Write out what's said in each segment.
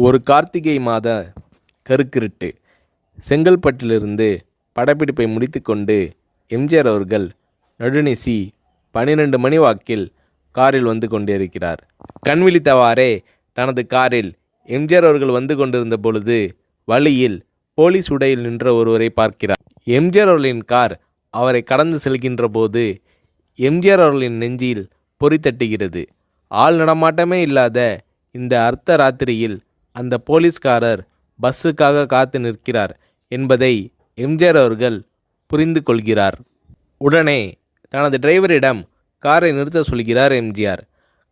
ஒரு கார்த்திகை மாத கருக்கிருட்டு. செங்கல்பட்டிலிருந்து படப்பிடிப்பை முடித்துக்கொண்டு எம்ஜிஆர் அவர்கள் நடுநிசி 12 மணி வாக்கில் காரில் வந்து கொண்டிருக்கிறார். கண் விழித்தவாறே தனது காரில் எம்ஜிஆர் அவர்கள் வந்து கொண்டிருந்த பொழுது வழியில் போலீஸ் உடையில் நின்ற ஒருவரை பார்க்கிறார். எம்ஜிஆர் அவர்களின் கார் அவரை கடந்து செல்கின்ற போது எம்ஜிஆர் அவர்களின் நெஞ்சில் பொறி தட்டுகிறது. ஆள் நடமாட்டமே இல்லாத இந்த அர்த்த ராத்திரியில் அந்த போலீஸ்காரர் பஸ்ஸுக்காக காத்து நிற்கிறார் என்பதை எம்ஜிஆர் அவர்கள் புரிந்து கொள்கிறார். உடனே தனது டிரைவரிடம் காரை நிறுத்த சொல்கிறார் எம்ஜிஆர்.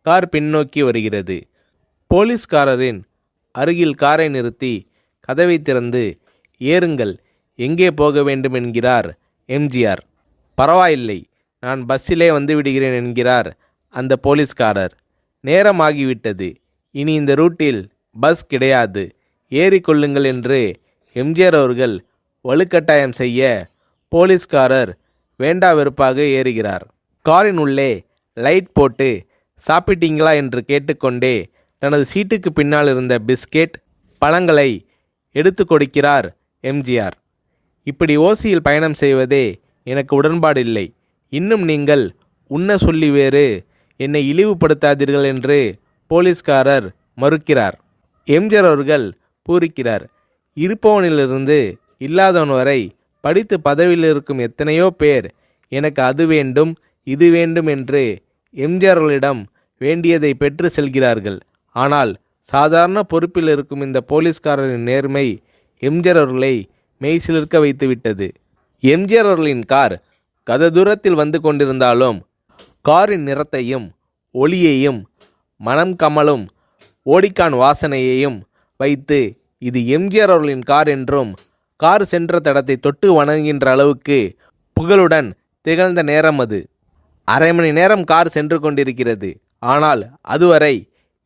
கார் பின்னோக்கி வருகிறது. போலீஸ்காரரின் அருகில் காரை நிறுத்தி கதவை திறந்து ஏறுங்கள், எங்கே போக வேண்டும் என்கிறார் எம்ஜிஆர். பரவாயில்லை, நான் பஸ்ஸிலே வந்து விடுகிறேன் என்கிறார் அந்த போலீஸ்காரர். நேரமாகிவிட்டது, இனி இந்த ரூட்டில் பஸ் கிடையாது, ஏறிக்கொள்ளுங்கள் என்று எம்ஜிஆர் அவர்கள் வலுக்கட்டாயம் செய்ய போலீஸ்காரர் வேண்டா வெறுப்பாக ஏறுகிறார். காரின் உள்ளே லைட் போட்டு சாப்பிட்டீங்களா என்று கேட்டுக்கொண்டே தனது சீட்டுக்கு பின்னால் இருந்த பிஸ்கெட் பழங்களை எடுத்து கொடுக்கிறார் எம்ஜிஆர். இப்படி ஓசியில் பயணம் செய்வதே எனக்கு உடன்பாடில்லை. இன்னும் நீங்கள் உண்ண சொல்லி வேறு என்னை இழிவுபடுத்தாதீர்கள் என்று போலீஸ்காரர் மறுக்கிறார். எம்ஜிஆர் அவர்கள் பூரிக்கிறார். இருப்பவனிலிருந்து இல்லாதவன் வரை படித்து பதவியில் இருக்கும் எத்தனையோ பேர் எனக்கு அது வேண்டும் இது வேண்டும் என்று எம்ஜிஆர் அவர்களிடம் வேண்டியதை பெற்று செல்கிறார்கள். ஆனால் சாதாரண பொறுப்பில் இருக்கும் இந்த போலீஸ்காரரின் நேர்மை எம்ஜிஆர் அவர்களை மெய்சிலிர்க்க வைத்துவிட்டது. எம்ஜிஆர் அவர்களின் கார் கத தூரத்தில் வந்து கொண்டிருந்தாலும் காரின் நிறத்தையும் ஒளியையும் மனம் கமலும் ஓடிக்கான் வாசனையையும் வைத்து இது எம்ஜிஆர் அவர்களின் கார் என்றும் கார் சென்ற தடத்தை தொட்டு வணங்குகின்ற அளவுக்கு புகழுடன் திகழ்ந்த நேரம் அது. அரை மணி நேரம் கார் சென்று கொண்டிருக்கிறது. ஆனால் அதுவரை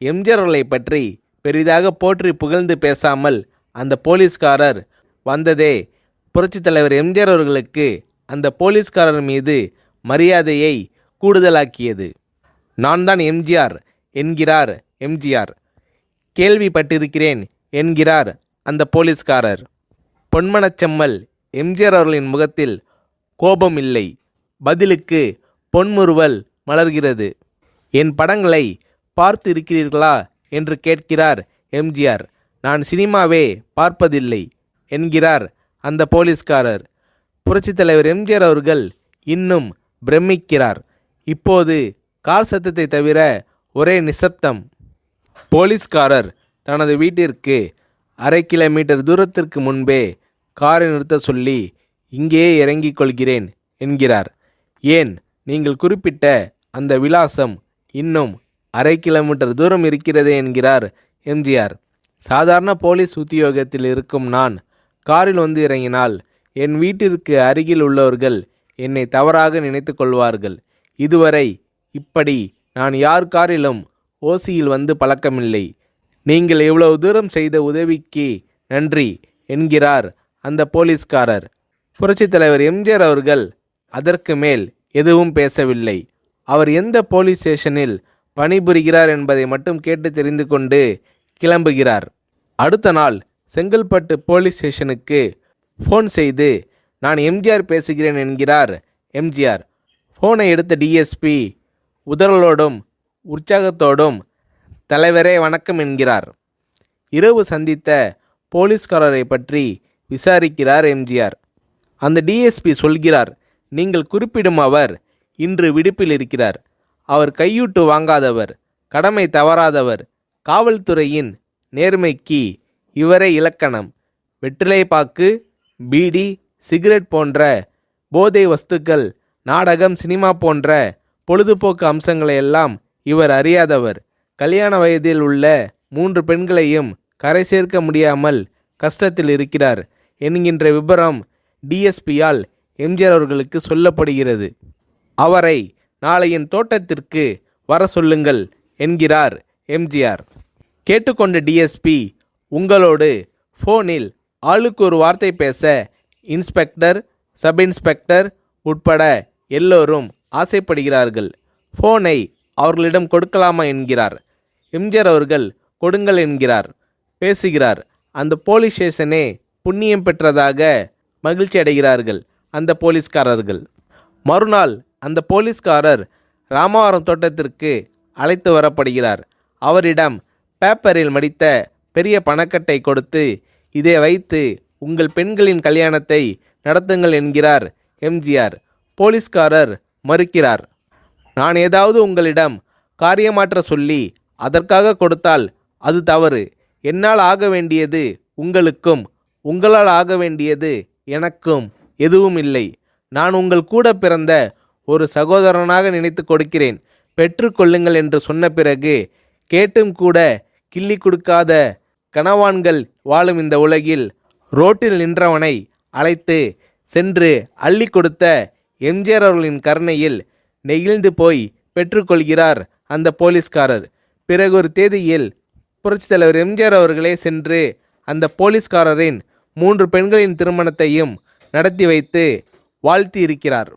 எம்ஜிஆர் அவர்களை பற்றி பெரிதாக போற்றி புகழ்ந்து பேசாமல் அந்த போலீஸ்காரர் வந்ததே புரட்சித் தலைவர் எம்ஜிஆர் அவர்களுக்கு அந்த போலீஸ்காரர் மீது மரியாதையை கூடுதலாக்கியது. நான் தான் எம்ஜிஆர் என்கிறார் எம்ஜிஆர். கேள்விப்பட்டிருக்கிறேன் என்கிறார் அந்த போலீஸ்காரர். பொன்மனச்செம்மல் எம்ஜிஆர் அவர்களின் முகத்தில் கோபம் இல்லை, பதிலுக்கு பொன்முறுவல் மலர்கிறது. என் படங்களை பார்த்து இருக்கிறீர்களா என்று கேட்கிறார் எம்ஜிஆர். நான் சினிமாவே பார்ப்பதில்லை என்கிறார் அந்த போலீஸ்காரர். புரட்சித் தலைவர் எம்ஜிஆர் அவர்கள் இன்னும் பிரமிக்கிறார். இப்போது கார் சத்தத்தை தவிர ஒரே நிசப்தம். போலீஸ்காரர் தனது வீட்டிற்கு 1/2 கிலோமீட்டர் தூரத்திற்கு முன்பே காரை நிறுத்த சொல்லி இங்கேயே இறங்கிக் கொள்கிறேன் என்கிறார். ஏன், நீங்கள் குறிப்பிட்ட அந்த விலாசம் இன்னும் 1/2 கிலோமீட்டர் தூரம் இருக்கிறதே என்கிறார் எம்ஜிஆர். சாதாரண போலீஸ் உத்தியோகத்தில் இருக்கும் நான் காரில் வந்து இறங்கினால் என் வீட்டிற்கு அருகில் உள்ளவர்கள் என்னை தவறாக நினைத்து கொள்வார்கள். இதுவரை இப்படி நான் யார் காரிலும் ஓசியில் வந்து பழக்கமில்லை. நீங்கள் இவ்வளவு தூரம் செய்த உதவிக்கு நன்றி என்கிறார் அந்த போலீஸ்காரர். புரட்சித் தலைவர் எம்ஜிஆர் அவர்கள் அதற்கு மேல் எதுவும் பேசவில்லை. அவர் எந்த போலீஸ் ஸ்டேஷனில் பணிபுரிகிறார் என்பதை மட்டும் கேட்டு தெரிந்து கொண்டு கிளம்புகிறார். அடுத்த நாள் செங்கல்பட்டு போலீஸ் ஸ்டேஷனுக்கு ஃபோன் செய்து நான் எம்ஜிஆர் பேசுகிறேன் என்கிறார் எம்ஜிஆர். ஃபோனை எடுத்த டிஎஸ்பி உதறலோடும் உற்சாகத்தோடும் தலைவரே வணக்கம் என்கிறார். இரவு சந்தித்த போலீஸ்காரரை பற்றி விசாரிக்கிறார் எம்ஜிஆர். அந்த டிஎஸ்பி சொல்கிறார், நீங்கள் குறிப்பிடும் அவர் இன்று விடுப்பில் இருக்கிறார். அவர் கையூட்டு வாங்காதவர், கடமை தவறாதவர், காவல்துறையின் நேர்மைக்கு இவரே இலக்கணம். வெற்றிலை பாக்கு, பீடி, சிகரெட் போன்ற போதை வஸ்துக்கள், நாடகம், சினிமா போன்ற பொழுதுபோக்கு அம்சங்களையெல்லாம் இவர் அறியாதவர். கல்யாண வயதில் உள்ள 3 பெண்களையும் கரை சேர்க்க முடியாமல் கஷ்டத்தில் இருக்கிறார் என்கின்ற விபரம் டிஎஸ்பியால் எம்ஜிஆர் அவர்களுக்கு சொல்லப்படுகிறது. அவரை நாளை என் தோட்டத்திற்கு வர சொல்லுங்கள் என்கிறார் எம்ஜிஆர். கேட்டுக்கொண்ட டிஎஸ்பி உங்களோடு ஃபோனில் ஆளுக்கு ஒரு வார்த்தை பேச இன்ஸ்பெக்டர், சப் இன்ஸ்பெக்டர் உட்பட எல்லோரும் ஆசைப்படுகிறார்கள். ஃபோனை அவர்களிடம் கொடுக்கலாமா என்கிறார். எம்ஜிஆர் அவர்கள் கொடுங்கள் என்கிறார். பேசுகிறார். அந்த போலீஸ் ஸ்டேஷனே புண்ணியம் பெற்றதாக மகிழ்ச்சி அடைகிறார்கள் அந்த போலீஸ்காரர்கள். மறுநாள் அந்த போலீஸ்காரர் ராமவரம் தோட்டத்திற்கு அழைத்து வரப்படுகிறார். அவரிடம் பேப்பரில் மடித்த பெரிய பணக்கட்டை கொடுத்து, இதை வைத்து உங்கள் பெண்களின் கல்யாணத்தை நடத்துங்கள் என்கிறார் எம்ஜிஆர். போலீஸ்காரர் மறுக்கிறார். நான் ஏதாவது உங்களிடம் காரியமாற்ற சொல்லி அதற்காக கொடுத்தால் அது தவறு. என்னால் ஆக வேண்டியது உங்களுக்கும், உங்களால் ஆக வேண்டியது எனக்கும் எதுவும் இல்லை. நான் உங்கள் கூட பிறந்த ஒரு சகோதரனாக நினைத்து கொடுக்கிறேன், பெற்றுக்கொள்ளுங்கள் என்று சொன்ன பிறகு கேட்டும் கூட கிள்ளி கொடுக்காத கனவான்கள் வாழும் இந்த உலகில் ரோட்டில் நின்றவனை அழைத்து சென்று அள்ளி கொடுத்த எம்ஜிஆர் அவர்களின் கருணையில் நெகிழ்ந்து போய் பெற்றுக்கொள்கிறார் அந்த போலீஸ்காரர். பிறகு ஒரு தேதியில் புரட்சித் தலைவர் எம்ஜிஆர் அவர்களே சென்று அந்த போலீஸ்காரரின் 3 பெண்களின் திருமணத்தையும் நடத்தி வைத்து வாழ்த்தி இருக்கிறார்.